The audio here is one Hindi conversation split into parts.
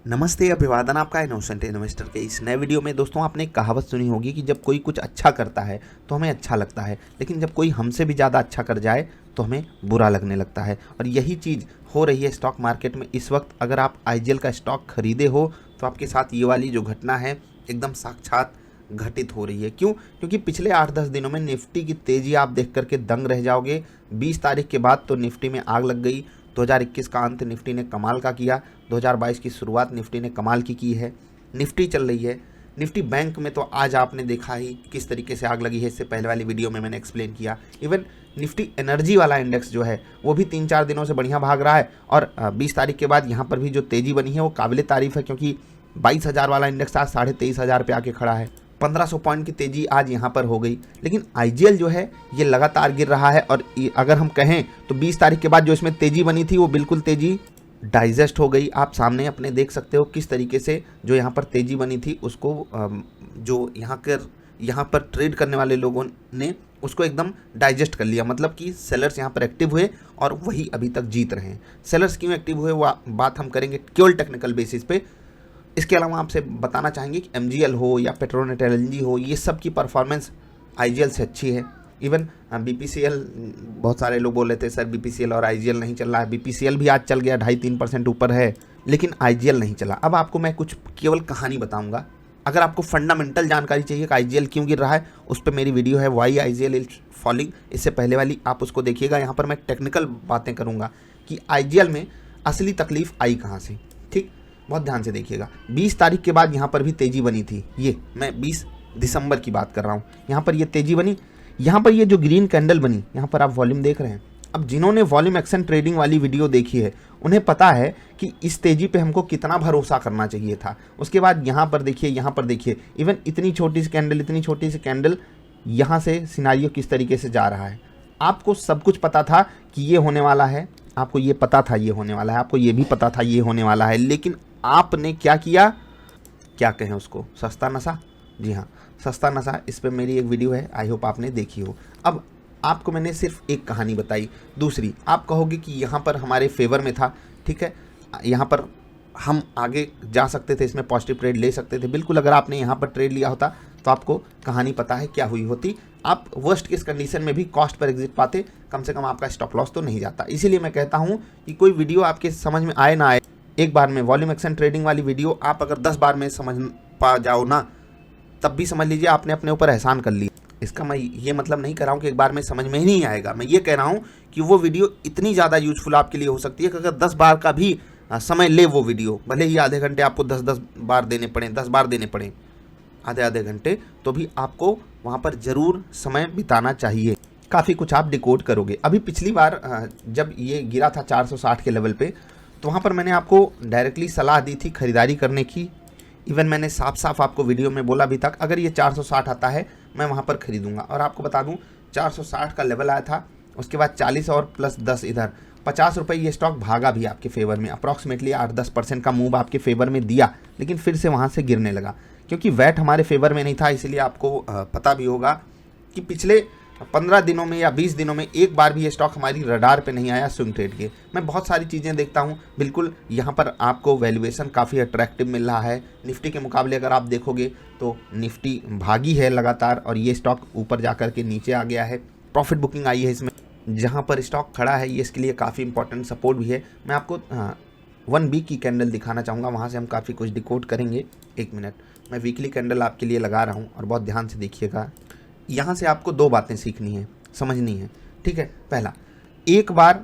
नमस्ते, अभिवादन आपका इनोसेंट इन्वेस्टर के इस नए वीडियो में। दोस्तों, आपने एक कहावत सुनी होगी कि जब कोई कुछ अच्छा करता है तो हमें अच्छा लगता है, लेकिन जब कोई हमसे भी ज़्यादा अच्छा कर जाए तो हमें बुरा लगने लगता है। और यही चीज़ हो रही है स्टॉक मार्केट में इस वक्त। अगर आप आईजीएल का स्टॉक खरीदे हो तो आपके साथ ये वाली जो घटना है एकदम साक्षात घटित हो रही है। क्यों? क्योंकि पिछले 8-10 दिनों में निफ्टी की तेज़ी आप देख करके दंग रह जाओगे। 20 तारीख के बाद तो निफ्टी में आग लग गई। 2021 का अंत निफ्टी ने कमाल का किया, 2022 की शुरुआत निफ्टी ने कमाल की है। निफ्टी चल रही है। निफ्टी बैंक में तो आज आपने देखा ही किस तरीके से आग लगी है। इससे पहले वाली वीडियो में मैंने एक्सप्लेन किया। इवन निफ्टी एनर्जी वाला इंडेक्स जो है वो भी 3-4 दिनों से बढ़िया भाग रहा है। और 20 तारीख के बाद यहाँ पर भी जो तेज़ी बनी है वो काबिल तारीफ़ है, क्योंकि 22,000 वाला इंडेक्स आज 23,500 पे आके खड़ा है। 1500 पॉइंट की तेज़ी आज यहाँ पर हो गई। लेकिन आईजीएल जो है ये लगातार गिर रहा है। और अगर हम कहें तो 20 तारीख के बाद जो इसमें तेज़ी बनी थी वो बिल्कुल तेज़ी डाइजेस्ट हो गई। आप सामने अपने देख सकते हो किस तरीके से जो यहाँ पर तेज़ी बनी थी उसको जो यहाँ पर ट्रेड करने वाले लोगों ने उसको एकदम डाइजेस्ट कर लिया। मतलब कि सेलर्स यहाँ पर एक्टिव हुए और वही अभी तक जीत रहे हैं। सेलर्स क्यों एक्टिव हुए वो बात हम करेंगे केवल टेक्निकल बेसिस पे। इसके अलावा आपसे बताना चाहेंगे कि एमजीएल हो या पेट्रोनेट एलएनजी हो, ये सब की परफॉर्मेंस आईजीएल से अच्छी है। इवन बीपीसीएल, बहुत सारे लोग बोल रहे थे सर बीपीसीएल और आईजीएल नहीं चल रहा है। बीपीसीएल भी आज चल गया, 2.5-3% ऊपर है, लेकिन आईजीएल नहीं चला। अब आपको मैं कुछ केवल कहानी बताऊंगा। अगर आपको फंडामेंटल जानकारी चाहिए कि आईजीएल क्यों गिर रहा है, उस पर मेरी वीडियो है वाई आईजीएल इज फॉलिंग। इससे पहले वाली आप उसको देखिएगा। यहाँ पर मैं टेक्निकल बातें करूँगा कि आईजीएल में असली तकलीफ आई कहाँ से। ठीक, बहुत ध्यान से देखिएगा। 20 तारीख के बाद यहाँ पर भी तेज़ी बनी थी। ये मैं 20 दिसंबर की बात कर रहा हूँ। यहाँ पर ये तेज़ी बनी। यहाँ पर ये जो ग्रीन कैंडल बनी, यहाँ पर आप वॉल्यूम देख रहे हैं। अब जिन्होंने वॉल्यूम एक्शन ट्रेडिंग वाली वीडियो देखी है उन्हें पता है कि इस तेज़ी पे हमको कितना भरोसा करना चाहिए था। उसके बाद यहाँ पर देखिए, यहाँ पर देखिए, इवन इतनी छोटी सी कैंडल यहाँ से सिनारियो किस तरीके से जा रहा है। आपको सब कुछ पता था कि ये होने वाला है, आपको ये पता था ये होने वाला है, आपको ये भी पता था ये होने वाला है, लेकिन आपने क्या किया? क्या कहें उसको, सस्ता नशा। जी हाँ, सस्ता नशा। इस पर मेरी एक वीडियो है, आई होप आपने देखी हो। अब आपको मैंने सिर्फ एक कहानी बताई। दूसरी, आप कहोगे कि यहाँ पर हमारे फेवर में था, ठीक है, यहाँ पर हम आगे जा सकते थे, इसमें पॉजिटिव ट्रेड ले सकते थे। बिल्कुल, अगर आपने यहाँ पर ट्रेड लिया होता तो आपको कहानी पता है क्या हुई होती। आप वर्स्ट केस कंडीशन में भी कॉस्ट पर एग्जिट पाते, कम से कम आपका स्टॉप लॉस तो नहीं जाता। इसीलिए मैं कहता हूँ कि कोई वीडियो आपके समझ में आए ना आए, एक बार में वॉल्यूम एक्शन ट्रेडिंग वाली वीडियो आप अगर 10 बार में समझ पा जाओ ना, तब भी समझ लीजिए आपने अपने ऊपर एहसान कर लिया। इसका मैं ये मतलब नहीं कर रहा हूँ कि एक बार में समझ में ही नहीं आएगा। मैं ये कह रहा हूँ कि वो वीडियो इतनी ज़्यादा यूजफुल आपके लिए हो सकती है कि अगर 10 बार का भी समय ले वो वीडियो, भले ही आधे घंटे आपको 10 बार देने पड़े, 10 बार देने पड़े आधे घंटे, तो भी आपको वहाँ पर ज़रूर समय बिताना चाहिए। काफ़ी कुछ आप डिकोड करोगे। अभी पिछली बार जब ये गिरा था 460 के लेवल पे, तो वहाँ पर मैंने आपको डायरेक्टली सलाह दी थी खरीदारी करने की। इवन मैंने साफ साफ आपको वीडियो में बोला भी था अगर ये 460 आता है मैं वहाँ पर खरीदूंगा। और आपको बता दूँ 460 का लेवल आया था, उसके बाद 40 और प्लस 10 इधर 50 रुपये ये स्टॉक भागा भी आपके फेवर में। अप्रॉक्सीमेटली 8-10% का मूव आपके फेवर में दिया, लेकिन फिर से वहाँ से गिरने लगा। क्योंकि वैट हमारे फेवर में नहीं था, इसलिए आपको पता भी होगा कि पिछले 15 दिनों में या 20 दिनों में एक बार भी ये स्टॉक हमारी रडार पे नहीं आया स्विंग ट्रेड के। मैं बहुत सारी चीज़ें देखता हूँ। बिल्कुल यहाँ पर आपको वैल्यूएशन काफ़ी अट्रैक्टिव मिल रहा है। निफ्टी के मुकाबले अगर आप देखोगे तो निफ्टी भागी है लगातार, और ये स्टॉक ऊपर जा कर के नीचे आ गया है। प्रॉफिट बुकिंग आई है इसमें। जहाँ पर स्टॉक खड़ा है ये इसके लिए काफ़ी इंपॉर्टेंट सपोर्ट भी है। मैं आपको 1 वीक की कैंडल दिखाना चाहूँगा, वहाँ से हम काफ़ी कुछ डिकोड करेंगे। 1 मिनट, मैं वीकली कैंडल आपके लिए लगा रहा हूँ और बहुत ध्यान से देखिएगा। यहाँ से आपको 2 बातें सीखनी है, समझनी है, ठीक है। पहला, एक बार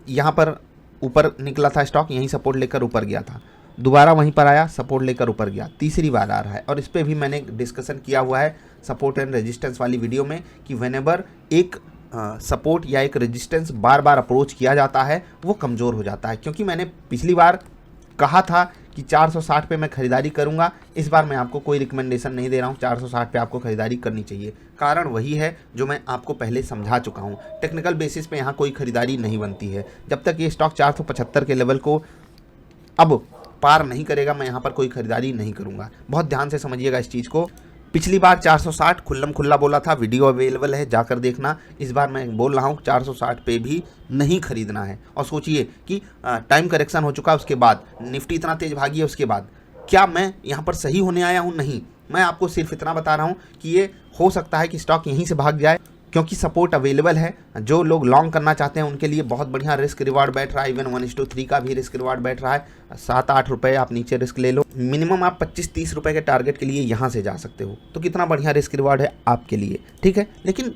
यहाँ पर ऊपर निकला था स्टॉक, यहीं सपोर्ट लेकर ऊपर गया था, दोबारा वहीं पर आया, सपोर्ट लेकर ऊपर गया, तीसरी बार आ रहा है। और इस पर भी मैंने डिस्कशन किया हुआ है सपोर्ट एंड रेजिस्टेंस वाली वीडियो में कि व्हेनेवर एक सपोर्ट या एक रेजिस्टेंस बार बार अप्रोच किया जाता है वो कमज़ोर हो जाता है। क्योंकि मैंने पिछली बार कहा था कि 460 पे मैं खरीदारी करूंगा, इस बार मैं आपको कोई रिकमेंडेशन नहीं दे रहा हूं। 460 पे आपको खरीदारी करनी चाहिए। कारण वही है जो मैं आपको पहले समझा चुका हूं। टेक्निकल बेसिस पे यहाँ कोई खरीदारी नहीं बनती है। जब तक ये स्टॉक 475 के लेवल को अब पार नहीं करेगा, मैं यहाँ पर कोई खरीदारी नहीं करूँगा। बहुत ध्यान से समझिएगा इस चीज़ को। पिछली बार 460 खुल्लम खुल्ला बोला था, वीडियो अवेलेबल है, जाकर देखना। इस बार मैं बोल रहा हूँ 460 पे भी नहीं खरीदना है। और सोचिए कि टाइम करेक्शन हो चुका है, उसके बाद निफ्टी इतना तेज भागी है, उसके बाद क्या मैं यहाँ पर सही होने आया हूँ? नहीं, मैं आपको सिर्फ इतना बता रहा हूँ कि ये हो सकता है कि स्टॉक यहीं से भाग जाए, क्योंकि सपोर्ट अवेलेबल है। जो लोग लॉन्ग करना चाहते हैं उनके लिए बहुत बढ़िया रिस्क रिवार्ड बैठ रहा है। इवन 1:3 का भी रिस्क रिवार्ड बैठ रहा है। 7-8 रुपये आप नीचे रिस्क ले लो, मिनिमम आप 25-30 रुपये के टारगेट के लिए यहाँ से जा सकते हो। तो कितना बढ़िया रिस्क रिवार्ड है आपके लिए, ठीक है। लेकिन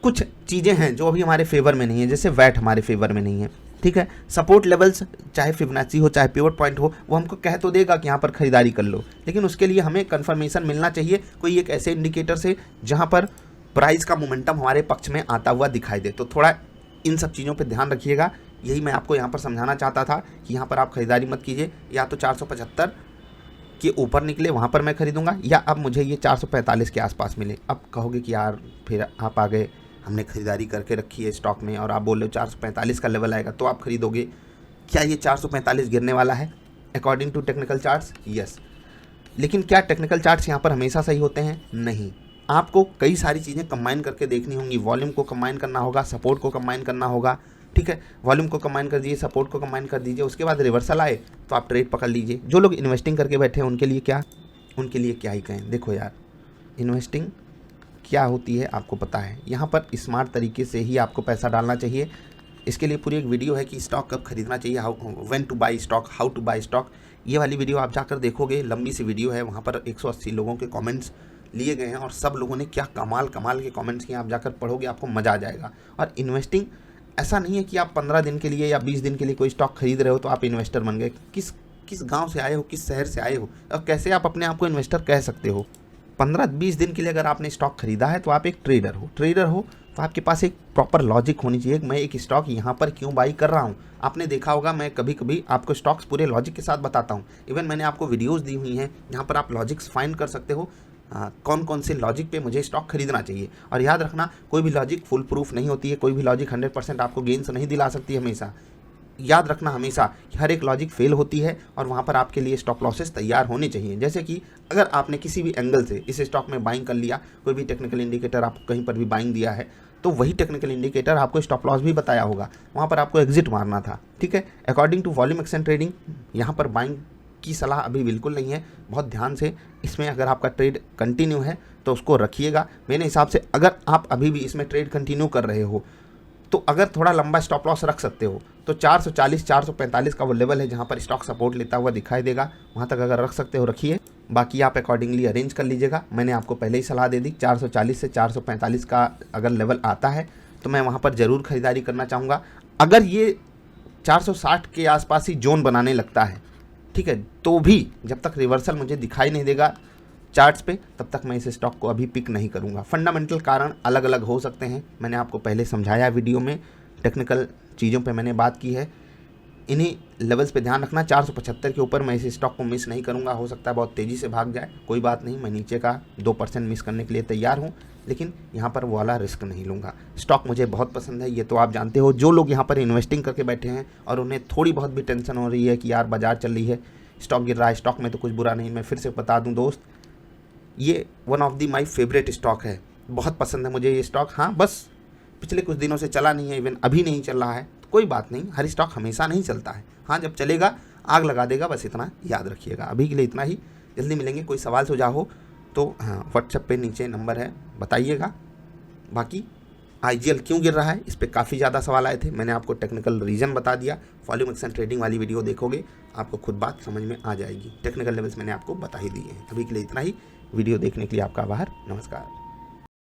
कुछ चीज़ें हैं जो अभी हमारे फेवर में नहीं है, जैसे वैट हमारे फेवर में नहीं है, ठीक है। सपोर्ट लेवल्स चाहे फिबोनाची हो चाहे पिवट पॉइंट हो, वो हमको कह तो देगा कि यहाँ पर खरीदारी कर लो, लेकिन उसके लिए हमें कंफर्मेशन मिलना चाहिए कोई एक ऐसे इंडिकेटर से जहाँ पर प्राइस का मोमेंटम हमारे पक्ष में आता हुआ दिखाई दे। तो थोड़ा इन सब चीज़ों पे ध्यान रखिएगा। यही मैं आपको यहाँ पर समझाना चाहता था कि यहाँ पर आप खरीदारी मत कीजिए। या तो 475 के ऊपर निकले वहाँ पर मैं खरीदूंगा, या अब मुझे ये 445 के आसपास मिले। अब कहोगे कि यार फिर आप आ गए, हमने खरीदारी करके रखी है स्टॉक में और आप बोल रहे हो 445 का लेवल आएगा तो आप खरीदोगे। क्या ये 445 गिरने वाला है according to technical charts? Yes. लेकिन क्या टेक्निकल चार्ट्स यहाँ पर हमेशा सही होते हैं? नहीं। आपको कई सारी चीज़ें कंबाइन करके देखनी होंगी। वॉल्यूम को कंबाइन करना होगा, सपोर्ट को कंबाइन करना होगा, ठीक है। वॉल्यूम को कंबाइन कर दीजिए, सपोर्ट को कंबाइन कर दीजिए, उसके बाद रिवर्सल आए तो आप ट्रेड पकड़ लीजिए। जो लोग इन्वेस्टिंग करके बैठे हैं उनके लिए क्या ही कहें। देखो यार, इन्वेस्टिंग क्या होती है आपको पता है। यहाँ पर स्मार्ट तरीके से ही आपको पैसा डालना चाहिए। इसके लिए पूरी एक वीडियो है कि स्टॉक कब खरीदना चाहिए, when two by stock, how two by stock. ये वाली वीडियो आप जाकर देखोगे, लंबी सी वीडियो है। वहाँ पर 180 लोगों के कमेंट्स लिए गए हैं और सब लोगों ने क्या कमाल के कमेंट्स किए। आप जाकर पढ़ोगे, आपको मज़ा आ जाएगा। और इन्वेस्टिंग ऐसा नहीं है कि आप 15 दिन के लिए या 20 दिन के लिए कोई स्टॉक खरीद रहे हो तो आप इन्वेस्टर बन गए। किस गांव से आए हो, किस शहर से आए हो और कैसे आप अपने आप को इन्वेस्टर कह सकते हो? 15-20 दिन के लिए अगर आपने स्टॉक खरीदा है तो आप एक ट्रेडर हो तो आपके पास एक प्रॉपर लॉजिक होनी चाहिए। मैं एक स्टॉक यहाँ पर क्यों बाई कर रहा हूँ। आपने देखा होगा मैं कभी कभी आपको स्टॉक्स पूरे लॉजिक के साथ बताता हूँ। इवन मैंने आपको वीडियोस दी हुई हैं जहाँ पर आप लॉजिक्स फाइंड कर सकते हो, कौन कौन से लॉजिक पे मुझे स्टॉक खरीदना चाहिए। और याद रखना, कोई भी लॉजिक फुल प्रूफ नहीं होती है, कोई भी लॉजिक 100% आपको गेन्स नहीं दिला सकती हमेशा। याद रखना हमेशा कि हर एक लॉजिक फेल होती है और वहाँ पर आपके लिए स्टॉप लॉसेस तैयार होने चाहिए। जैसे कि अगर आपने किसी भी एंगल से इस स्टॉक में बाइंग कर लिया, कोई भी टेक्निकल इंडिकेटर आपको कहीं पर भी बाइंग दिया है, तो वही टेक्निकल इंडिकेटर आपको स्टॉप लॉस भी बताया होगा, वहाँ पर आपको एग्जिट मारना था, ठीक है। According to volume action trading यहाँ पर बाइंग की सलाह अभी बिल्कुल नहीं है। बहुत ध्यान से इसमें अगर आपका ट्रेड कंटिन्यू है तो उसको रखिएगा। मेरे हिसाब से अगर आप अभी भी इसमें ट्रेड कंटिन्यू कर रहे हो तो अगर थोड़ा लंबा स्टॉप लॉस रख सकते हो तो 440-445 का वो लेवल है जहाँ पर स्टॉक सपोर्ट लेता हुआ दिखाई देगा। वहाँ तक अगर रख सकते हो रखिए, बाकी आप अकॉर्डिंगली अरेंज कर लीजिएगा। मैंने आपको पहले ही सलाह दे दी, 440 से 445 का अगर लेवल आता है तो मैं वहाँ पर ज़रूर खरीदारी करना चाहूँगा। अगर ये 460 के आसपास ही जोन बनाने लगता है, ठीक है, तो भी जब तक रिवर्सल मुझे दिखाई नहीं देगा चार्ट्स पे, तब तक मैं इस स्टॉक को अभी पिक नहीं करूंगा। फंडामेंटल कारण अलग अलग हो सकते हैं, मैंने आपको पहले समझाया वीडियो में। टेक्निकल चीज़ों पे मैंने बात की है। इन्हीं लेवल्स पे ध्यान रखना। 475 के ऊपर मैं इस स्टॉक को मिस नहीं करूंगा। हो सकता है बहुत तेज़ी से भाग जाए, कोई बात नहीं, मैं नीचे का 2% मिस करने के लिए तैयार हूँ, लेकिन यहाँ पर वो वाला रिस्क नहीं लूँगा। स्टॉक मुझे बहुत पसंद है, ये तो आप जानते हो। जो लोग यहाँ पर इन्वेस्टिंग करके बैठे हैं और उन्हें थोड़ी बहुत भी टेंशन हो रही है कि यार बाजार चल रही है, स्टॉक गिर रहा है, स्टॉक में तो कुछ बुरा नहीं, मैं फिर से बता दूँ दोस्त, ये one of the my favourite stock है। बहुत पसंद है मुझे ये स्टॉक। हाँ, बस पिछले कुछ दिनों से चला नहीं है, इवन अभी नहीं चल रहा है, तो कोई बात नहीं, हर स्टॉक हमेशा नहीं चलता है। हाँ, जब चलेगा आग लगा देगा, बस इतना याद रखिएगा। अभी के लिए इतना ही, जल्दी मिलेंगे। कोई सवाल सुझाव हो तो हाँ, व्हाट्सएप पे नीचे नंबर है, बताइएगा। बाकी IGL क्यों गिर रहा है, इस पर काफ़ी ज़्यादा सवाल आए थे, मैंने आपको टेक्निकल रीज़न बता दिया। वॉल्यूम एक्शन ट्रेडिंग वाली वीडियो देखोगे आपको खुद बात समझ में आ जाएगी। टेक्निकल लेवल्स मैंने आपको बता ही दिए हैं। अभी के लिए इतना ही। वीडियो देखने के लिए आपका आभार। नमस्कार।